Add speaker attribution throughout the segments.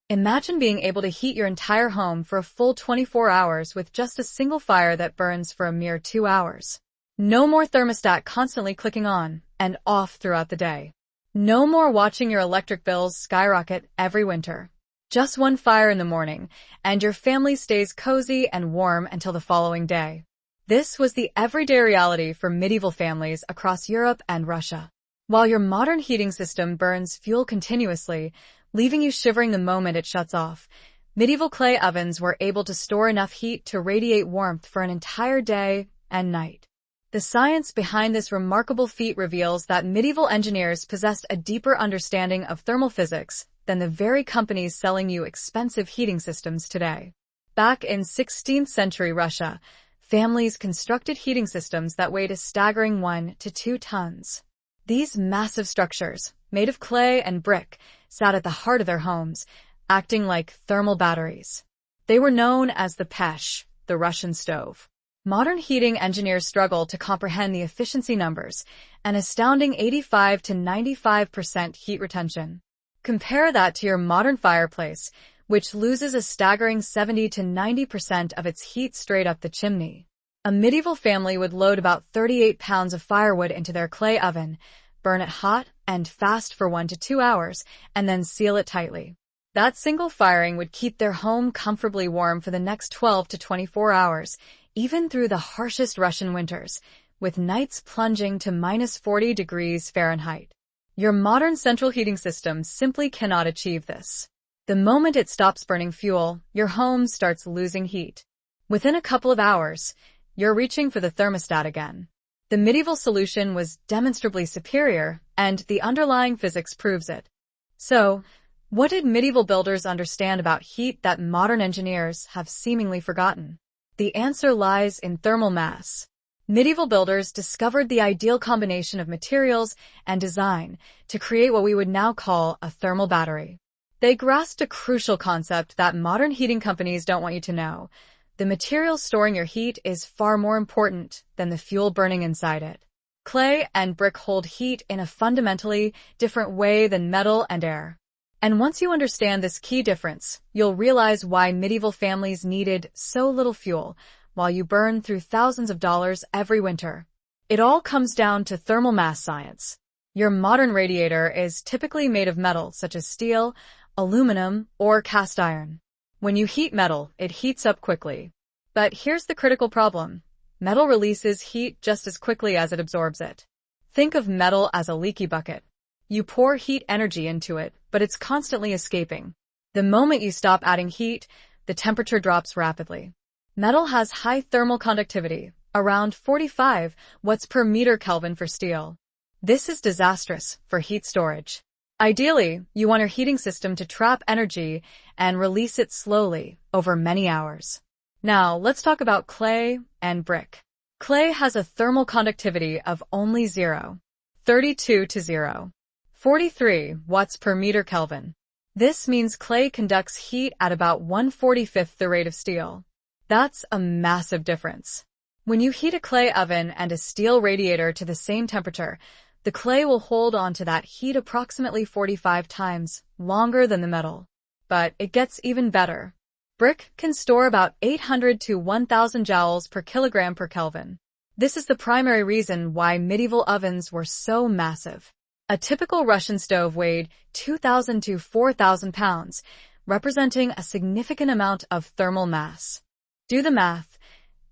Speaker 1: Imagine being able to heat your entire home for a full 24 hours with just a single fire that burns for a mere 2 hours. No more thermostat constantly clicking on and off throughout the day. No more watching your electric bills skyrocket every winter. Just one fire in the morning, and your family stays cozy and warm until the following day. This was the everyday reality for medieval families across Europe and Russia. While your modern heating system burns fuel continuously, leaving you shivering the moment it shuts off, medieval clay ovens were able to store enough heat to radiate warmth for an entire day and night. The science behind this remarkable feat reveals that medieval engineers possessed a deeper understanding of thermal physics than the very companies selling you expensive heating systems today. Back in 16th century Russia, families constructed heating systems that weighed a staggering 1 to 2 tons. These massive structures, made of clay and brick, sat at the heart of their homes, acting like thermal batteries. They were known as the pesh, the Russian stove. Modern heating engineers struggle to comprehend the efficiency numbers, an astounding 85 to 95% heat retention. Compare that to your modern fireplace, which loses a staggering 70 to 90% of its heat straight up the chimney. A medieval family would load about 38 pounds of firewood into their clay oven, burn it hot and fast for 1 to 2 hours, and then seal it tightly. That single firing would keep their home comfortably warm for the next 12 to 24 hours, even through the harshest Russian winters, with nights plunging to -40 degrees Fahrenheit. Your modern central heating system simply cannot achieve this. The moment it stops burning fuel, your home starts losing heat. Within a couple of hours, you're reaching for the thermostat again. The medieval solution was demonstrably superior, and the underlying physics proves it. So, what did medieval builders understand about heat that modern engineers have seemingly forgotten? The answer lies in thermal mass. Medieval builders discovered the ideal combination of materials and design to create what we would now call a thermal battery. They grasped a crucial concept that modern heating companies don't want you to know. The material storing your heat is far more important than the fuel burning inside it. Clay and brick hold heat in a fundamentally different way than metal and air. And once you understand this key difference, you'll realize why medieval families needed so little fuel, while you burn through thousands of dollars every winter. It all comes down to thermal mass science. Your modern radiator is typically made of metal such as steel, aluminum, or cast iron. When you heat metal, it heats up quickly. But here's the critical problem. Metal releases heat just as quickly as it absorbs it. Think of metal as a leaky bucket. You pour heat energy into it, but it's constantly escaping. The moment you stop adding heat, the temperature drops rapidly. Metal has high thermal conductivity, around 45 watts per meter Kelvin for steel. This is disastrous for heat storage. Ideally, you want your heating system to trap energy and release it slowly over many hours. Now, let's talk about clay and brick. Clay has a thermal conductivity of only 32 to 43 watts per meter Kelvin. This means clay conducts heat at about 1/45 the rate of steel. That's a massive difference. When you heat a clay oven and a steel radiator to the same temperature, the clay will hold on to that heat approximately 45 times longer than the metal. But it gets even better. Brick can store about 800 to 1,000 joules per kilogram per Kelvin. This is the primary reason why medieval ovens were so massive. A typical Russian stove weighed 2,000 to 4,000 pounds, representing a significant amount of thermal mass. Do the math.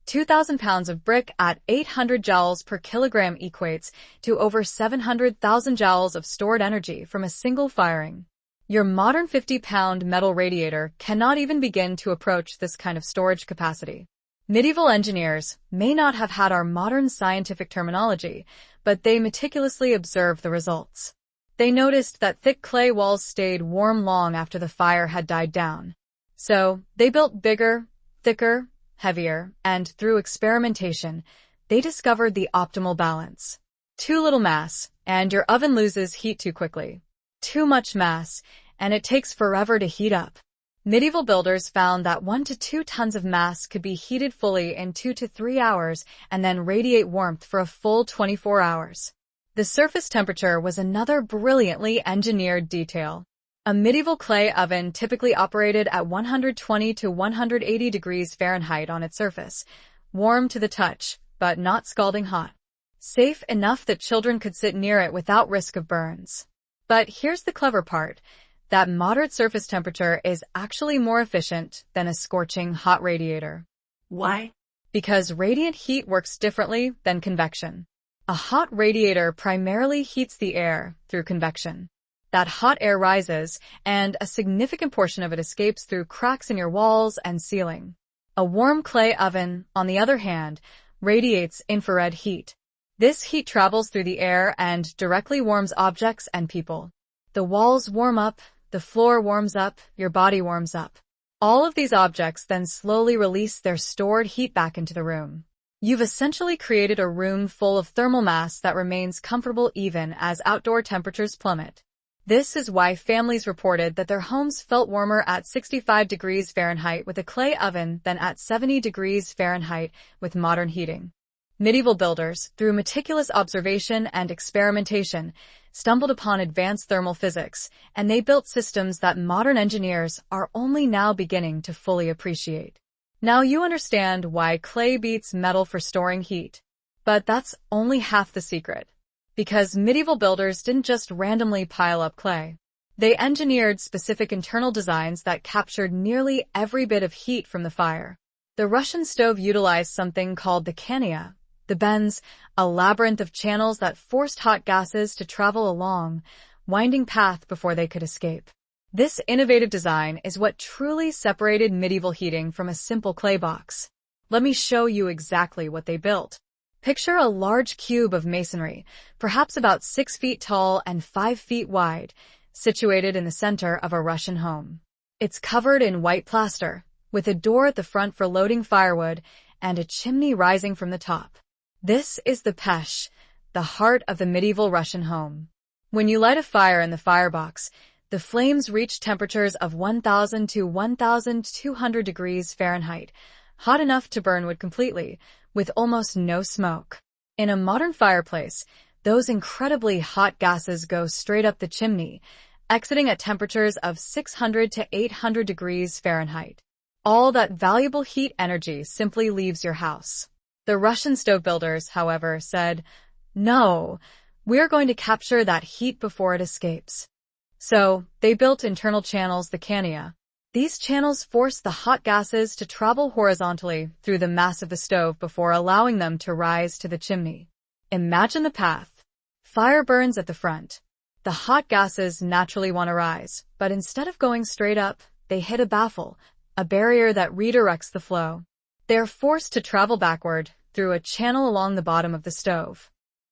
Speaker 1: 2,000 pounds of brick at 800 joules per kilogram equates to over 700,000 joules of stored energy from a single firing. Your modern 50-pound metal radiator cannot even begin to approach this kind of storage capacity. Medieval engineers may not have had our modern scientific terminology, but they meticulously observed the results. They noticed that thick clay walls stayed warm long after the fire had died down. So, they built bigger, thicker, heavier, and through experimentation, they discovered the optimal balance. Too little mass, and your oven loses heat too quickly. Too much mass, and it takes forever to heat up. Medieval builders found that 1 to 2 tons of mass could be heated fully in 2 to 3 hours and then radiate warmth for a full 24 hours. The surface temperature was another brilliantly engineered detail. A medieval clay oven typically operated at 120 to 180 degrees Fahrenheit on its surface, warm to the touch, but not scalding hot. Safe enough that children could sit near it without risk of burns. But here's the clever part. That moderate surface temperature is actually more efficient than a scorching hot radiator.
Speaker 2: Why?
Speaker 1: Because radiant heat works differently than convection. A hot radiator primarily heats the air through convection. That hot air rises, and a significant portion of it escapes through cracks in your walls and ceiling. A warm clay oven, on the other hand, radiates infrared heat. This heat travels through the air and directly warms objects and people. The walls warm up, the floor warms up, your body warms up. All of these objects then slowly release their stored heat back into the room. You've essentially created a room full of thermal mass that remains comfortable even as outdoor temperatures plummet. This is why families reported that their homes felt warmer at 65 degrees Fahrenheit with a clay oven than at 70 degrees Fahrenheit with modern heating. Medieval builders, through meticulous observation and experimentation, stumbled upon advanced thermal physics, and they built systems that modern engineers are only now beginning to fully appreciate. Now you understand why clay beats metal for storing heat. But that's only half the secret. Because medieval builders didn't just randomly pile up clay. They engineered specific internal designs that captured nearly every bit of heat from the fire. The Russian stove utilized something called the chania, the bends, a labyrinth of channels that forced hot gases to travel along, winding path before they could escape. This innovative design is what truly separated medieval heating from a simple clay box. Let me show you exactly what they built. Picture a large cube of masonry, perhaps about 6 feet tall and 5 feet wide, situated in the center of a Russian home. It's covered in white plaster, with a door at the front for loading firewood and a chimney rising from the top. This is the pesh, the heart of the medieval Russian home. When you light a fire in the firebox, the flames reach temperatures of 1,000 to 1,200 degrees Fahrenheit, hot enough to burn wood completely, with almost no smoke. In a modern fireplace, those incredibly hot gases go straight up the chimney, exiting at temperatures of 600 to 800 degrees Fahrenheit. All that valuable heat energy simply leaves your house. The Russian stove builders, however, said, "No, we're going to capture that heat before it escapes." So, they built internal channels, the chania. These channels force the hot gases to travel horizontally through the mass of the stove before allowing them to rise to the chimney. Imagine the path. Fire burns at the front. The hot gases naturally want to rise, but instead of going straight up, they hit a baffle, a barrier that redirects the flow. They are forced to travel backward through a channel along the bottom of the stove.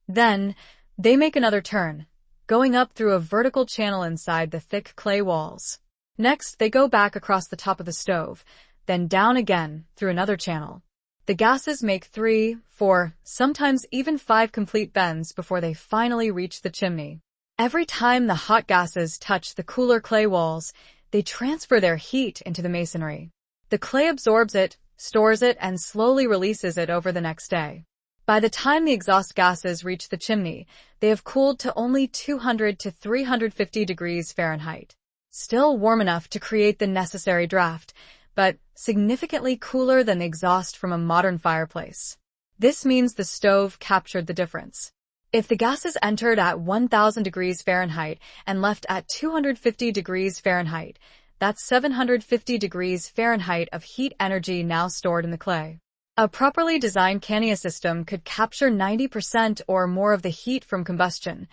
Speaker 1: Then, they make another turn, going up through a vertical channel inside the thick clay walls. Next, they go back across the top of the stove, then down again through another channel. The gases make 3, 4, sometimes even 5 complete bends before they finally reach the chimney. Every time the hot gases touch the cooler clay walls, they transfer their heat into the masonry. The clay absorbs it, stores it, and slowly releases it over the next day. By the time the exhaust gases reach the chimney, they have cooled to only 200 to 350 degrees Fahrenheit. Still warm enough to create the necessary draft, but significantly cooler than the exhaust from a modern fireplace. This means the stove captured the difference. If the gases entered at 1,000 degrees Fahrenheit and left at 250 degrees Fahrenheit, that's 750 degrees Fahrenheit of heat energy now stored in the clay. A properly designed chania system could capture 90% or more of the heat from combustion,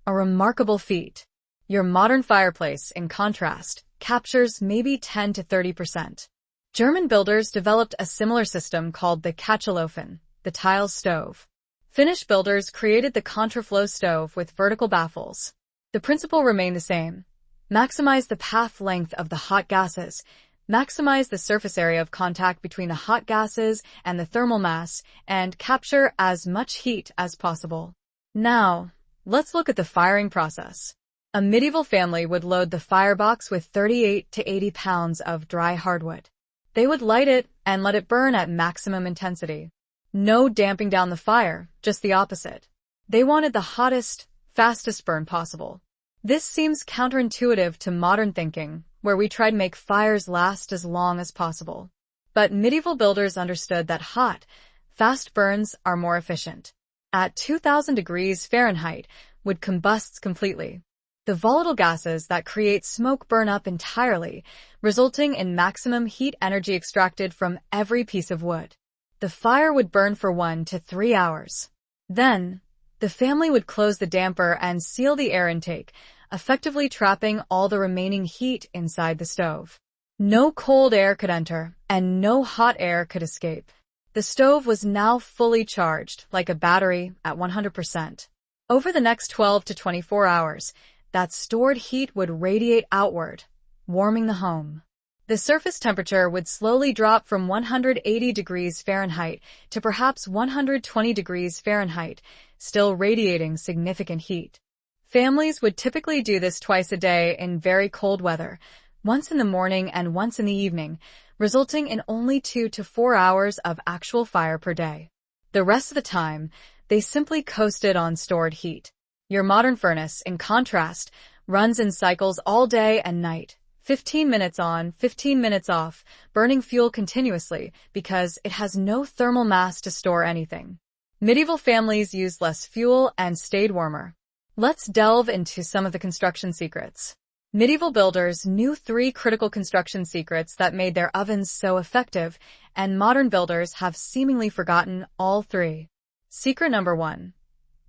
Speaker 1: a remarkable feat. Your modern fireplace, in contrast, captures maybe 10 to 30%. German builders developed a similar system called the Kachelofen, the tile stove. Finnish builders created the contraflow stove with vertical baffles. The principle remained the same. Maximize the path length of the hot gases, maximize the surface area of contact between the hot gases and the thermal mass, and capture as much heat as possible. Now, let's look at the firing process. A medieval family would load the firebox with 38 to 80 pounds of dry hardwood. They would light it and let it burn at maximum intensity. No damping down the fire, just the opposite. They wanted the hottest, fastest burn possible. This seems counterintuitive to modern thinking, where we try to make fires last as long as possible. But medieval builders understood that hot, fast burns are more efficient. At 2000 degrees Fahrenheit, wood combusts completely. The volatile gases that create smoke burn up entirely, resulting in maximum heat energy extracted from every piece of wood. The fire would burn for 1 to 3 hours. Then, the family would close the damper and seal the air intake, effectively trapping all the remaining heat inside the stove. No cold air could enter, and no hot air could escape. The stove was now fully charged, like a battery, at 100%. Over the next 12 to 24 hours, that stored heat would radiate outward, warming the home. The surface temperature would slowly drop from 180 degrees Fahrenheit to perhaps 120 degrees Fahrenheit, still radiating significant heat. Families would typically do this twice a day in very cold weather, once in the morning and once in the evening, resulting in only 2 to 4 hours of actual fire per day. The rest of the time, they simply coasted on stored heat. Your modern furnace, in contrast, runs in cycles all day and night, 15 minutes on, 15 minutes off, burning fuel continuously because it has no thermal mass to store anything. Medieval families used less fuel and stayed warmer. Let's delve into some of the construction secrets. Medieval builders knew 3 critical construction secrets that made their ovens so effective, and modern builders have seemingly forgotten all 3. Secret number 1.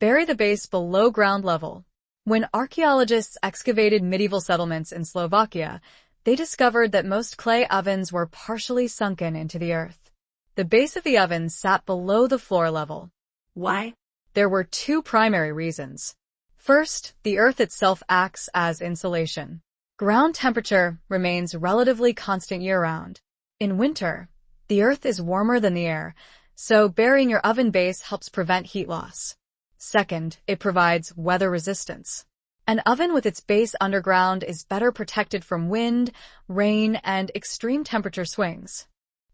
Speaker 1: Bury the base below ground level. When archaeologists excavated medieval settlements in Slovakia, they discovered that most clay ovens were partially sunken into the earth. The base of the oven sat below the floor level.
Speaker 2: Why?
Speaker 1: There were 2 primary reasons. First, the earth itself acts as insulation. Ground temperature remains relatively constant year-round. In winter, the earth is warmer than the air, so burying your oven base helps prevent heat loss. Second, it provides weather resistance. An oven with its base underground is better protected from wind, rain, and extreme temperature swings.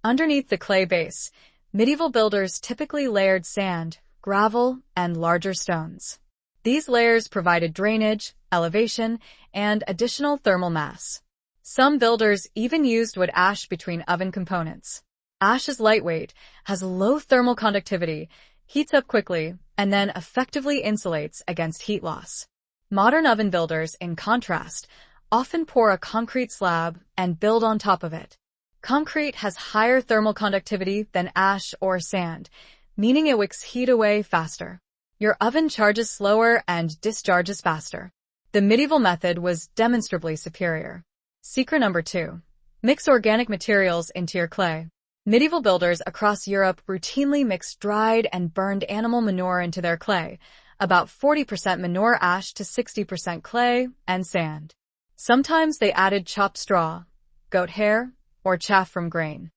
Speaker 1: Underneath the clay base, medieval builders typically layered sand, gravel, and larger stones. These layers provided drainage, elevation, and additional thermal mass. Some builders even used wood ash between oven components. Ash is lightweight, has low thermal conductivity, heats up quickly, and then effectively insulates against heat loss. Modern oven builders, in contrast, often pour a concrete slab and build on top of it. Concrete has higher thermal conductivity than ash or sand, meaning it wicks heat away faster. Your oven charges slower and discharges faster. The medieval method was demonstrably superior. Secret number 2. Mix organic materials into your clay. Medieval builders across Europe routinely mixed dried and burned animal manure into their clay, about 40% manure ash to 60% clay and sand. Sometimes they added chopped straw, goat hair, or chaff from grain.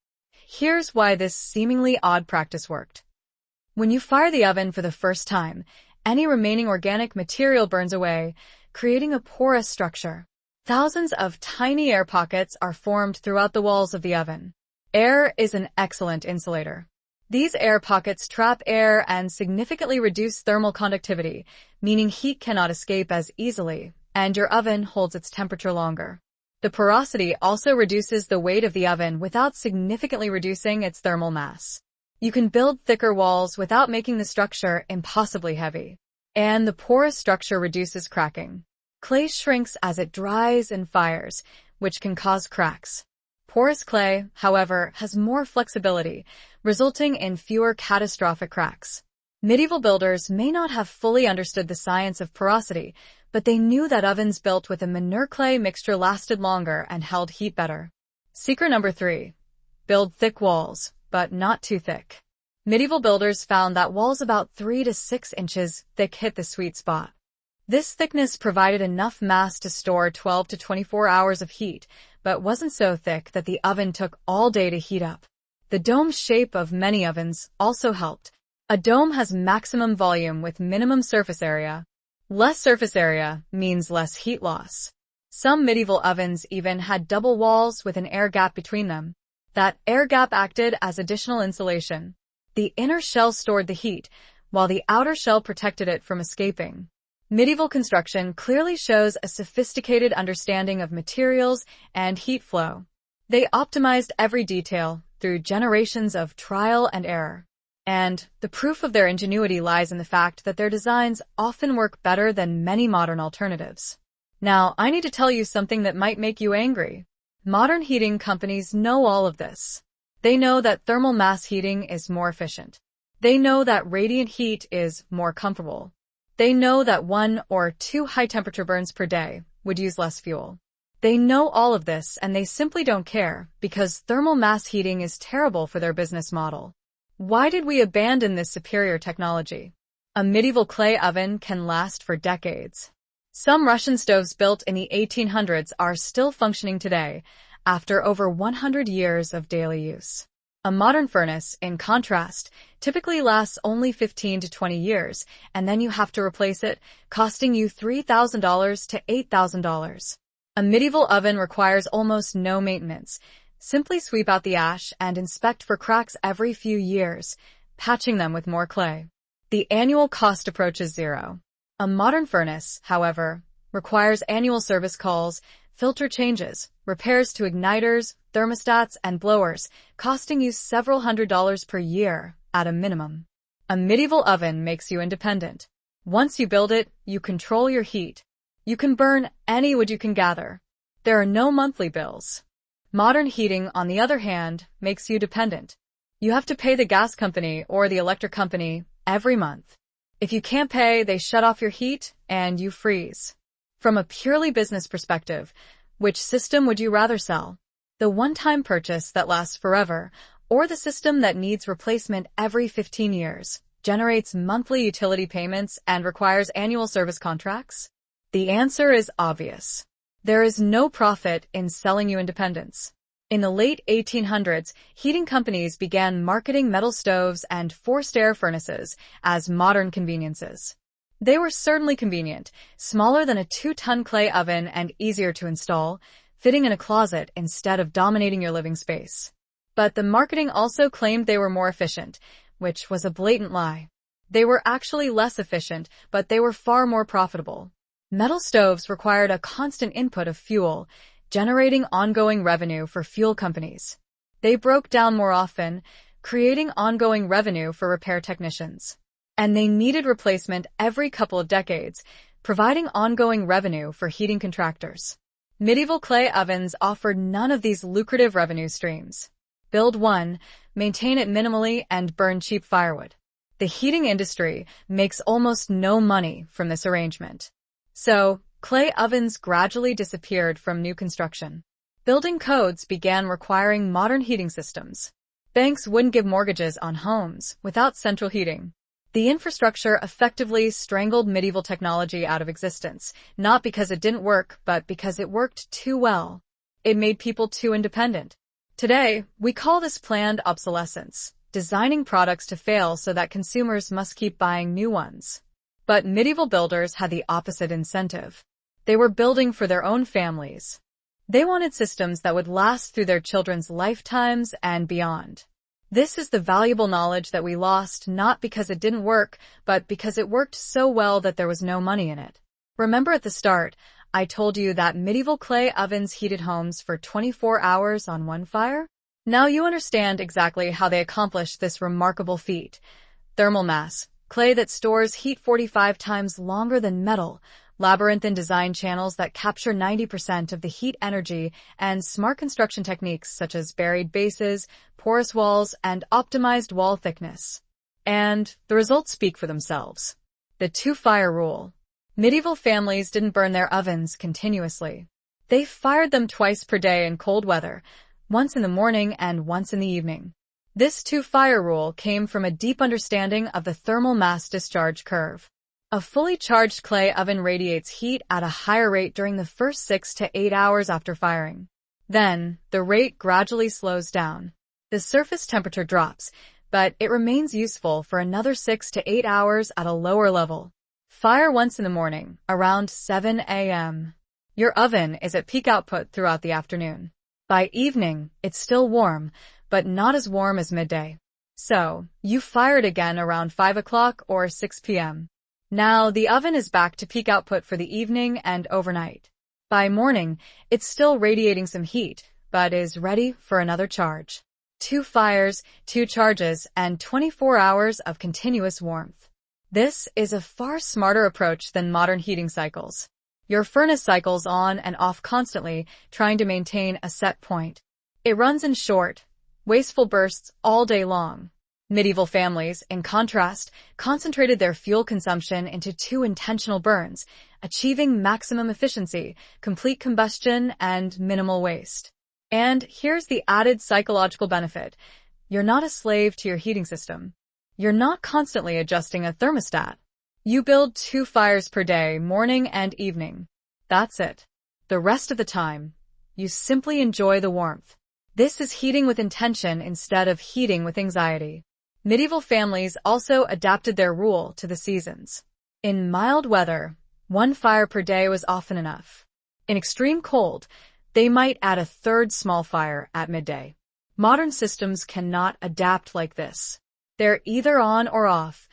Speaker 1: Here's why this seemingly odd practice worked. When you fire the oven for the first time, any remaining organic material burns away, creating a porous structure. Thousands of tiny air pockets are formed throughout the walls of the oven. Air is an excellent insulator. These air pockets trap air and significantly reduce thermal conductivity, meaning heat cannot escape as easily, and your oven holds its temperature longer. The porosity also reduces the weight of the oven without significantly reducing its thermal mass. You can build thicker walls without making the structure impossibly heavy. And the porous structure reduces cracking. Clay shrinks as it dries and fires, which can cause cracks. Porous clay, however, has more flexibility, resulting in fewer catastrophic cracks. Medieval builders may not have fully understood the science of porosity, but they knew that ovens built with a manure-clay mixture lasted longer and held heat better. Secret number 3. Build thick walls, but not too thick. Medieval builders found that walls about 3 to 6 inches thick hit the sweet spot. This thickness provided enough mass to store 12 to 24 hours of heat, but wasn't so thick that the oven took all day to heat up. The dome shape of many ovens also helped. A dome has maximum volume with minimum surface area. Less surface area means less heat loss. Some medieval ovens even had double walls with an air gap between them. That air gap acted as additional insulation. The inner shell stored the heat, while the outer shell protected it from escaping. Medieval construction clearly shows a sophisticated understanding of materials and heat flow. They optimized every detail through generations of trial and error. And the proof of their ingenuity lies in the fact that their designs often work better than many modern alternatives. Now, I need to tell you something that might make you angry. Modern heating companies know all of this. They know that thermal mass heating is more efficient. They know that radiant heat is more comfortable. They know that 1 or 2 high-temperature burns per day would use less fuel. They know all of this, and they simply don't care because thermal mass heating is terrible for their business model. Why did we abandon this superior technology? A medieval clay oven can last for decades. Some Russian stoves built in the 1800s are still functioning today, after over 100 years of daily use. A modern furnace, in contrast, typically lasts only 15 to 20 years, and then you have to replace it, costing you $3,000 to $8,000. A medieval oven requires almost no maintenance. Simply sweep out the ash and inspect for cracks every few years, patching them with more clay. The annual cost approaches zero. A modern furnace, however, requires annual service calls, filter changes, repairs to igniters, thermostats, and blowers, costing you several $100s per year at a minimum. A medieval oven makes you independent. Once you build it, you control your heat. You can burn any wood you can gather. There are no monthly bills. Modern heating, on the other hand, makes you dependent. You have to pay the gas company or the electric company every month. If you can't pay, they shut off your heat and you freeze. From a purely business perspective, which system would you rather sell? The one-time purchase that lasts forever, or the system that needs replacement every 15 years, generates monthly utility payments, and requires annual service contracts? The answer is obvious. There is no profit in selling you independence. In the late 1800s, heating companies began marketing metal stoves and forced air furnaces as modern conveniences. They were certainly convenient, smaller than a 2-ton clay oven and easier to install, fitting in a closet instead of dominating your living space. But the marketing also claimed they were more efficient, which was a blatant lie. They were actually less efficient, but they were far more profitable. Metal stoves required a constant input of fuel, generating ongoing revenue for fuel companies. They broke down more often, creating ongoing revenue for repair technicians. And they needed replacement every couple of decades, providing ongoing revenue for heating contractors. Medieval clay ovens offered none of these lucrative revenue streams. Build one, maintain it minimally, and burn cheap firewood. The heating industry makes almost no money from this arrangement. So, clay ovens gradually disappeared from new construction. Building codes began requiring modern heating systems. Banks wouldn't give mortgages on homes without central heating. The infrastructure effectively strangled medieval technology out of existence, not because it didn't work, but because it worked too well. It made people too independent. Today, we call this planned obsolescence, designing products to fail so that consumers must keep buying new ones. But medieval builders had the opposite incentive. They were building for their own families. They wanted systems that would last through their children's lifetimes and beyond. This is the valuable knowledge that we lost not because it didn't work, but because it worked so well that there was no money in it. Remember at the start, I told you that medieval clay ovens heated homes for 24 hours on one fire? Now you understand exactly how they accomplished this remarkable feat. Thermal mass, clay that stores heat 45 times longer than metal, labyrinthine design channels that capture 90% of the heat energy, and smart construction techniques such as buried bases, porous walls, and optimized wall thickness. And the results speak for themselves. The two-fire rule. Medieval families didn't burn their ovens continuously. They fired them twice per day in cold weather, once in the morning and once in the evening. This two-fire rule came from a deep understanding of the thermal mass discharge curve. A fully charged clay oven radiates heat at a higher rate during the first 6 to 8 hours after firing. Then, the rate gradually slows down. The surface temperature drops, but it remains useful for another 6 to 8 hours at a lower level. Fire once in the morning, around 7 a.m. Your oven is at peak output throughout the afternoon. By evening, it's still warm, but not as warm as midday. So, you fire it again around 5 o'clock or 6 p.m. Now, the oven is back to peak output for the evening and overnight. By morning, it's still radiating some heat, but is ready for another charge. 2 fires, 2 charges, and 24 hours of continuous warmth. This is a far smarter approach than modern heating cycles. Your furnace cycles on and off constantly, trying to maintain a set point. It runs in short, wasteful bursts all day long. Medieval families, in contrast, concentrated their fuel consumption into 2 intentional burns, achieving maximum efficiency, complete combustion, and minimal waste. And here's the added psychological benefit. You're not a slave to your heating system. You're not constantly adjusting a thermostat. You build 2 fires per day, morning and evening. That's it. The rest of the time, you simply enjoy the warmth. This is heating with intention instead of heating with anxiety. Medieval families also adapted their rule to the seasons. In mild weather, 1 fire per day was often enough. In extreme cold, they might add a 3rd small fire at midday. Modern systems cannot adapt like this. They're either on or off,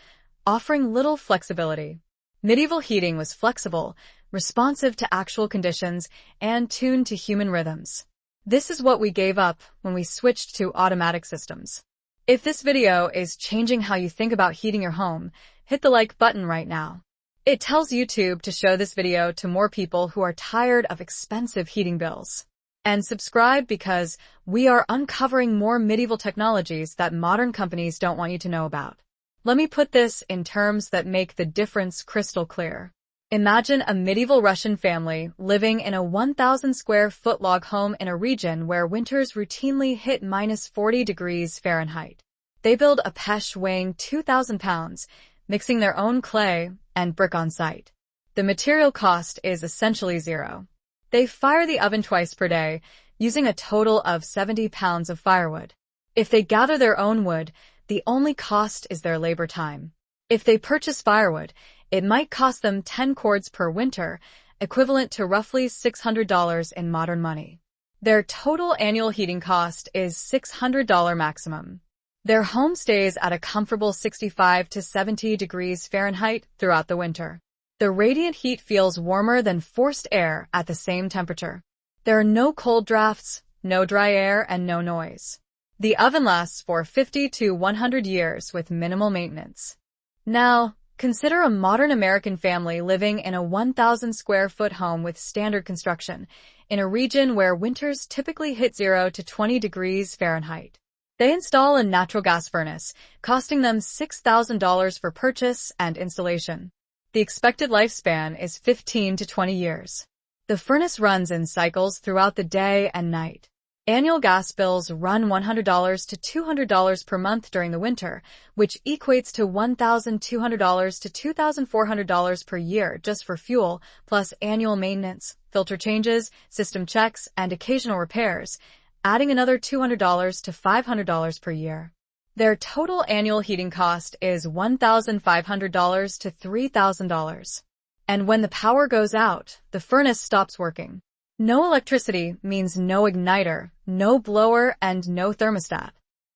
Speaker 1: offering little flexibility. Medieval heating was flexible, responsive to actual conditions, and tuned to human rhythms. This is what we gave up when we switched to automatic systems. If this video is changing how you think about heating your home, hit the like button right now. It tells YouTube to show this video to more people who are tired of expensive heating bills. And subscribe because we are uncovering more medieval technologies that modern companies don't want you to know about. Let me put this in terms that make the difference crystal clear. Imagine a medieval Russian family living in a 1,000 square foot log home in a region where winters routinely hit -40 degrees Fahrenheit. They build a pesh weighing 2,000 pounds, mixing their own clay and brick on site. The material cost is essentially zero. They fire the oven twice per day, using a total of 70 pounds of firewood. If they gather their own wood, the only cost is their labor time. If they purchase firewood, it might cost them 10 cords per winter, equivalent to roughly $600 in modern money. Their total annual heating cost is $600 maximum. Their home stays at a comfortable 65 to 70 degrees Fahrenheit throughout the winter. The radiant heat feels warmer than forced air at the same temperature. There are no cold drafts, no dry air, and no noise. The oven lasts for 50 to 100 years with minimal maintenance. Now, consider a modern American family living in a 1,000 square foot home with standard construction, in a region where winters typically hit 0 to 20 degrees Fahrenheit. They install a natural gas furnace, costing them $6,000 for purchase and installation. The expected lifespan is 15 to 20 years. The furnace runs in cycles throughout the day and night. Annual gas bills run $100 to $200 per month during the winter, which equates to $1,200 to $2,400 per year just for fuel, plus annual maintenance, filter changes, system checks, and occasional repairs, adding another $200 to $500 per year. Their total annual heating cost is $1,500 to $3,000. And when the power goes out, the furnace stops working. No electricity means no igniter, no blower, and no thermostat.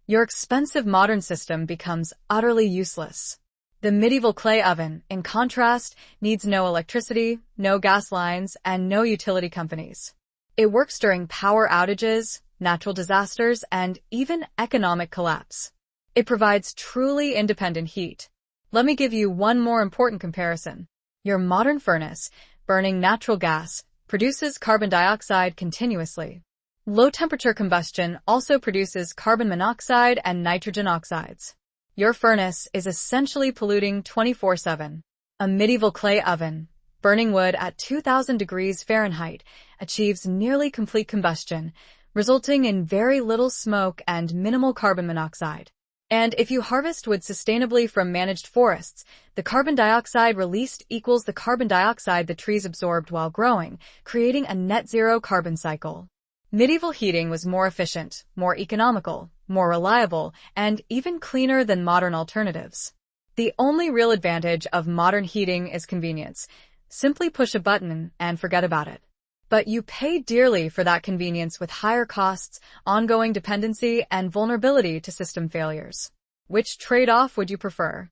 Speaker 1: Your expensive modern system becomes utterly useless. The medieval clay oven, in contrast, needs no electricity, no gas lines, and no utility companies. It works during power outages, natural disasters, and even economic collapse. It provides truly independent heat. Let me give you one more important comparison. Your modern furnace, burning natural gas, produces carbon dioxide continuously. Low-temperature combustion also produces carbon monoxide and nitrogen oxides. Your furnace is essentially polluting 24/7. A medieval clay oven, burning wood at 2,000 degrees Fahrenheit, achieves nearly complete combustion, resulting in very little smoke and minimal carbon monoxide. And if you harvest wood sustainably from managed forests, the carbon dioxide released equals the carbon dioxide the trees absorbed while growing, creating a net zero carbon cycle. Medieval heating was more efficient, more economical, more reliable, and even cleaner than modern alternatives. The only real advantage of modern heating is convenience. Simply push a button and forget about it. But you pay dearly for that convenience with higher costs, ongoing dependency, and vulnerability to system failures. Which trade-off would you prefer?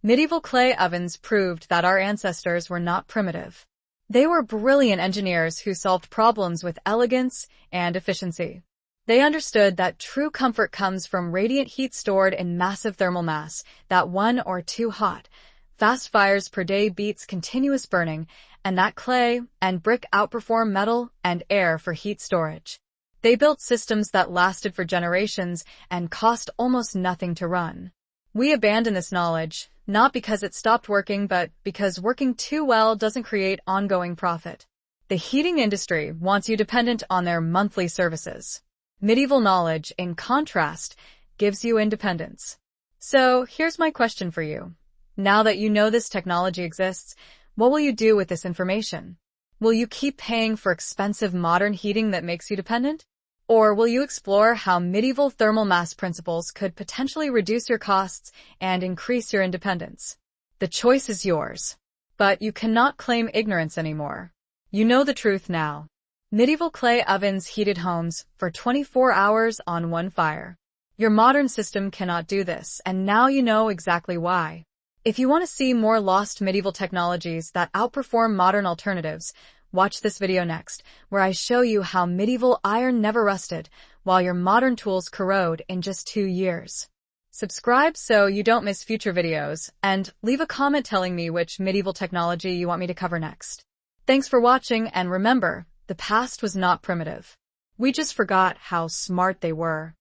Speaker 1: Medieval clay ovens proved that our ancestors were not primitive. They were brilliant engineers who solved problems with elegance and efficiency. They understood that true comfort comes from radiant heat stored in massive thermal mass, that 1 or 2 hot, fast fires per day beats continuous burning, and that clay and brick outperform metal and air for heat storage. They built systems that lasted for generations and cost almost nothing to run. We abandon this knowledge, not because it stopped working, but because working too well doesn't create ongoing profit. The heating industry wants you dependent on their monthly services. Medieval knowledge, in contrast, gives you independence. So, here's my question for you. Now that you know this technology exists, what will you do with this information? Will you keep paying for expensive modern heating that makes you dependent? Or will you explore how medieval thermal mass principles could potentially reduce your costs and increase your independence? The choice is yours. But you cannot claim ignorance anymore. You know the truth now. Medieval clay ovens heated homes for 24 hours on one fire. Your modern system cannot do this, and now you know exactly why. If you want to see more lost medieval technologies that outperform modern alternatives, watch this video next, where I show you how medieval iron never rusted, while your modern tools corrode in just 2 years. Subscribe so you don't miss future videos, and leave a comment telling me which medieval technology you want me to cover next. Thanks for watching, and remember, the past was not primitive. We just forgot how smart they were.